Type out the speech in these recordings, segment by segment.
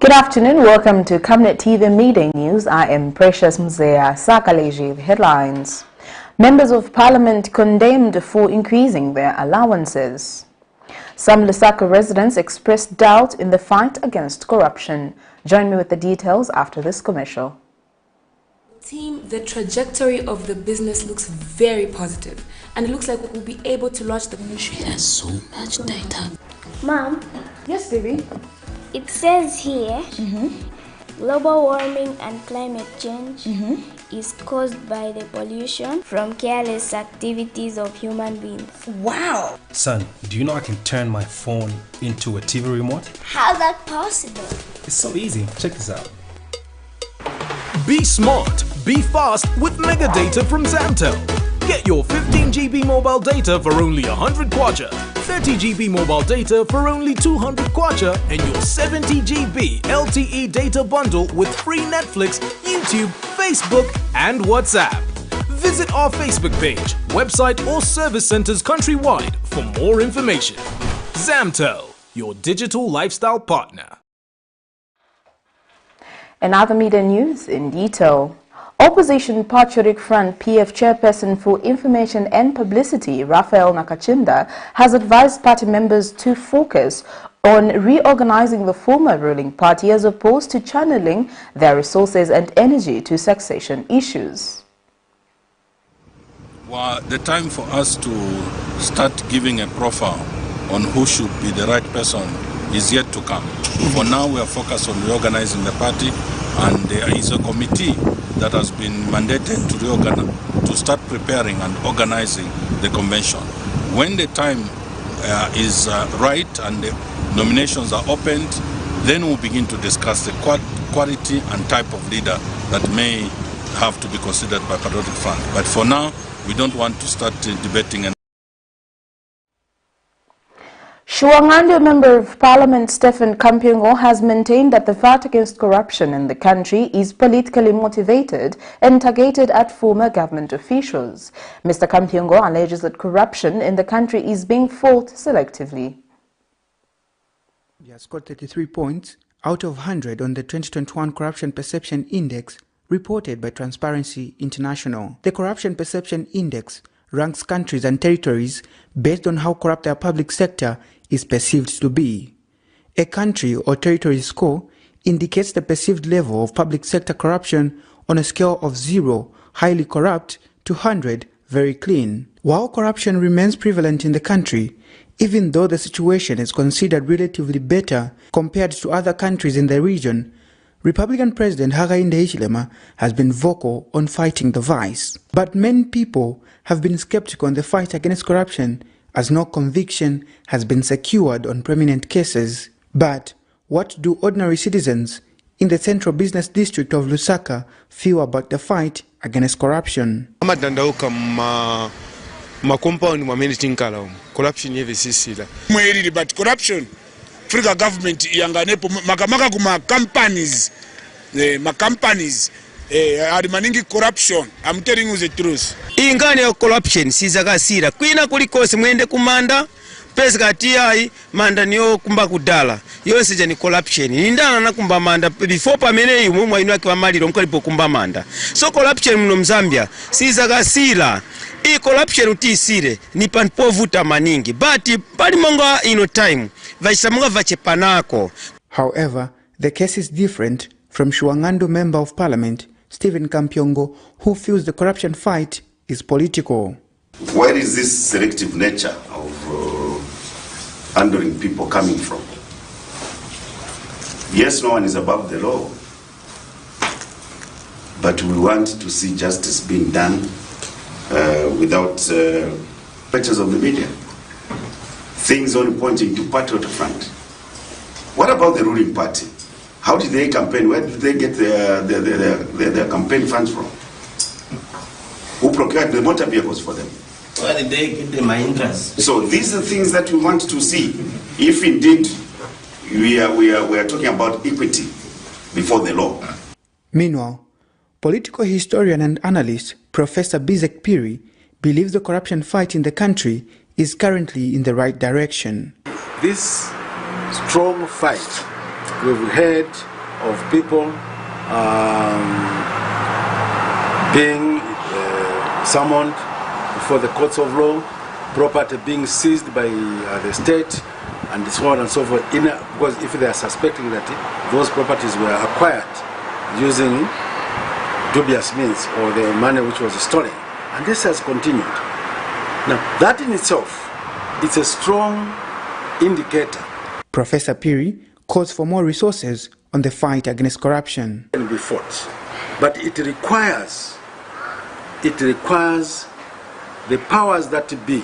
Good afternoon, welcome to Camnet TV Midday News. I am Precious Mzea. SALARIES headlines. Members of Parliament condemned for increasing their allowances. Some LUSAKA residents expressed doubt in the fight against corruption. Join me with the details after this commercial. Team, the trajectory of the business looks very positive, and it looks like we'll be able to launch the ministry. It has so much data. Mom? Yes, baby? It says here, global warming and climate change is caused by the pollution from careless activities of human beings. Wow! Son, do you know I can turn my phone into a TV remote? How's that possible? It's so easy. Check this out. Be smart, be fast with mega data from Zamtel. Get your 15 GB mobile data for only 100 kwacha, 30 GB mobile data for only 200 kwacha, and your 70 GB LTE data bundle with free Netflix, YouTube, Facebook, and WhatsApp. Visit our Facebook page, website, or service centers countrywide for more information. Zamtel, your digital lifestyle partner. And other media news in detail. Opposition Patriotic Front PF Chairperson for Information and Publicity, Raphael Nakachinda, has advised party members to focus on reorganizing the former ruling party as opposed to channeling their resources and energy to succession issues. Well, the time for us to start giving a profile on who should be the right person is yet to come. For now, we are focused on reorganizing the party, and there is a committee that has been mandated to start preparing and organizing the convention. When the time is right and the nominations are opened, then we'll begin to discuss the quality and type of leader that may have to be considered by Patriotic Front. But for now, we don't want to start debating. Shuangando Member of Parliament Stephen Kampiongo has maintained that the fight against corruption in the country is politically motivated and targeted at former government officials. Mr. Kampiongo alleges that corruption in the country is being fought selectively. He has scored 33 points out of 100 on the 2021 Corruption Perception Index reported by Transparency International. The Corruption Perception Index ranks countries and territories based on how corrupt their public sector is perceived to be. A country or territory score indicates the perceived level of public sector corruption on a scale of 0, highly corrupt, to 100, very clean. While corruption remains prevalent in the country, even though the situation is considered relatively better compared to other countries in the region, Republican President Hakainde Hichilema has been vocal on fighting the vice. But many people have been skeptical on the fight against corruption as no conviction has been secured on prominent cases. But what do ordinary citizens in the central business district of Lusaka feel about the fight against corruption? But corruption, Africa government yanganepo makamaka kuma companies, maningi corruption. I'm telling you the truth. Ingane ya corruption sizakasira kwina kulikose mwende kumanda pesa katiai manda niyo kumba kudala yose je ni corruption indana na kumba manda before pamene umwe inu yake bamaliro mkalipo kumba manda so corruption muno Mzambia sizakasira I corruption utisire ni panpovuta maningi but pali monga ino time vaisamunga vachepanako. However, the case is different from Shuangando Member of Parliament Stephen Kampiongo, who feels the corruption fight is political. Where is this selective nature of handling people coming from? Yes, no one is above the law, but we want to see justice being done without pictures of the media. Things only pointing to Patriotic Front. What about the ruling party? How did they campaign? Where did they get their campaign funds from? Who procured the motor vehicles for them? Where did they get the interest? So these are things that we want to see. If indeed we are talking about equity before the law. Meanwhile, political historian and analyst Professor Bizek Piri believes the corruption fight in the country is currently in the right direction. This strong fight we've had of people being summoned before the courts of law, property being seized by the state, and so on and so forth, because if they are suspecting that those properties were acquired using dubious means or the money which was stolen. And this has continued. Now, that in itself, it's a strong indicator. Professor Piri calls for more resources on the fight against corruption. It can be fought, but it requires the powers that be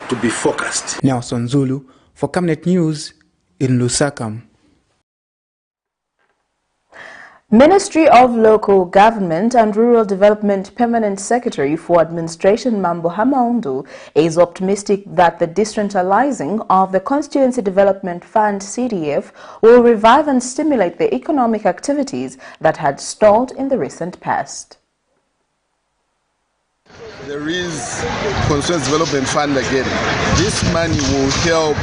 to be focused. Nelson Zulu for Camnet News in Lusaka. Ministry of Local Government and Rural Development Permanent Secretary for Administration Mambo Hamaundu is optimistic that the decentralizing of the Constituency Development Fund CDF will revive and stimulate the economic activities that had stalled in the recent past. There is Constituency Development Fund again. This money will help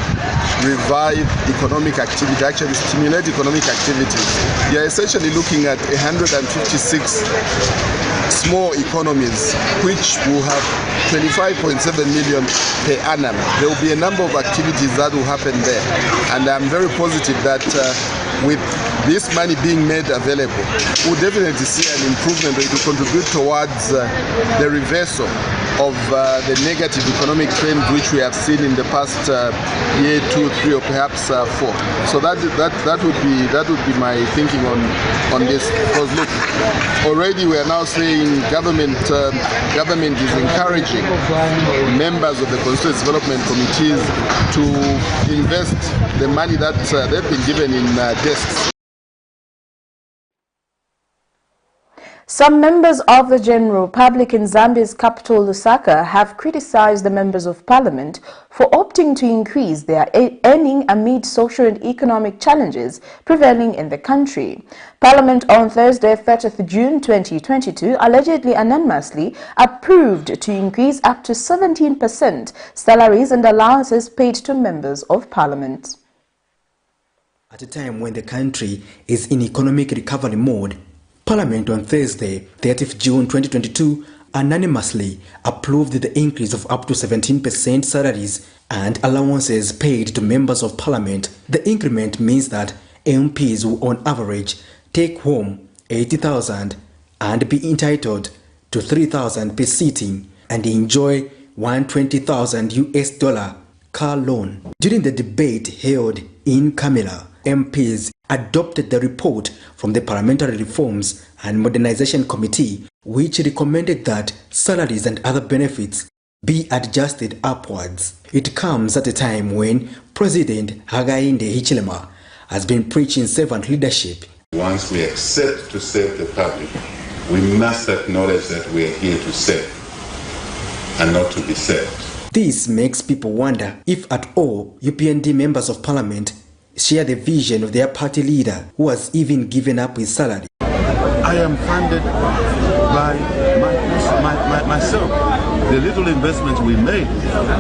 revive economic activity, actually stimulate economic activities. You are essentially looking at 156 small economies which will have 25.7 million per annum. There will be a number of activities that will happen there, and I'm very positive that with this money being made available, we'll definitely see an improvement that will contribute towards the reversal of the negative economic trend which we have seen in the past year, 2, 3, or perhaps 4. So that would be my thinking on this. Because look, already we are now saying government is encouraging members of the Constituency Development Committees to invest the money that they've been given in desks. Some members of the general public in Zambia's capital Lusaka have criticized the members of parliament for opting to increase their earning amid social and economic challenges prevailing in the country. Parliament on Thursday, 30th June 2022, allegedly anonymously approved to increase up to 17% salaries and allowances paid to members of parliament. At a time when the country is in economic recovery mode, Parliament on Thursday, 30th June 2022, unanimously approved the increase of up to 17% salaries and allowances paid to members of Parliament. The increment means that MPs will on average take home 80,000 and be entitled to 3,000 per sitting and enjoy $120,000 car loan. During the debate held in Camila, MPs adopted the report from the Parliamentary Reforms and Modernization Committee, which recommended that salaries and other benefits be adjusted upwards. It comes at a time when President Hakainde Hichilema has been preaching servant leadership. Once we accept to serve the public, we must acknowledge that we are here to serve and not to be served. This makes people wonder if at all UPND members of Parliament share the vision of their party leader, who has even given up his salary. I am funded by myself. The little investment we made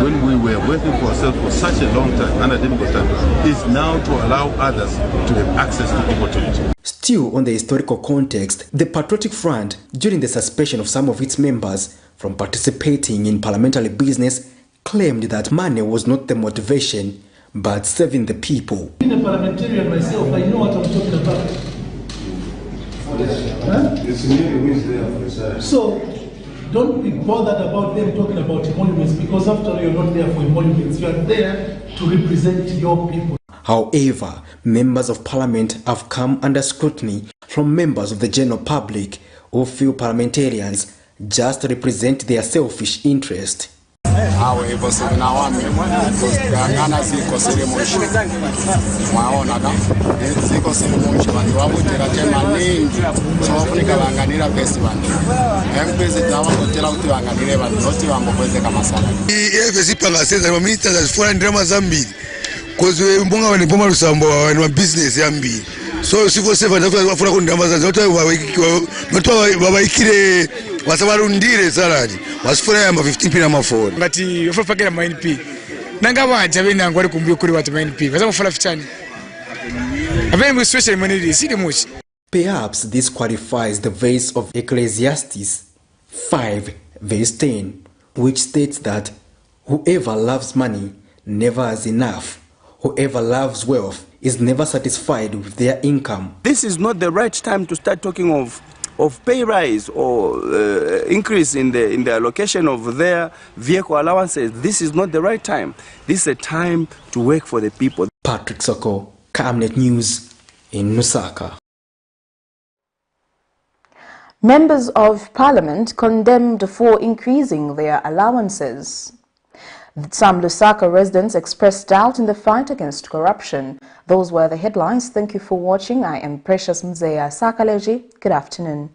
when we were working for ourselves for such a long time, under difficult time, is now to allow others to have access to opportunity. Still on the historical context, the Patriotic Front, during the suspension of some of its members from participating in parliamentary business, claimed that money was not the motivation, but serving the people. Being a parliamentarian myself, I know what I'm talking about. Huh? So, don't be bothered about them talking about emoluments, because after all, you're not there for emoluments. You are there to represent your people. However, members of parliament have come under scrutiny from members of the general public who feel parliamentarians just represent their selfish interest. So si fosse fare con wasavarundire salary wasifura yamba 15 pina mafoni ngati yofapakira ma-NP nanga vaja venangu vari kumbuyo kuri vati ma-NP vasamufura fichani Perhaps this qualifies the verse of Ecclesiastes 5 verse 10, which states that whoever loves money never has enough. Whoever loves wealth is never satisfied with their income. This is not the right time to start talking of pay rise or increase in the allocation of their vehicle allowances. This is not the right time. This is a time to work for the people. Patrick Soko, Camnet News in Lusaka. Members of Parliament condemned for increasing their allowances. Some Lusaka residents expressed doubt in the fight against corruption. Those were the headlines. Thank you for watching. I am Precious Mzeya Sakaleji. Good afternoon.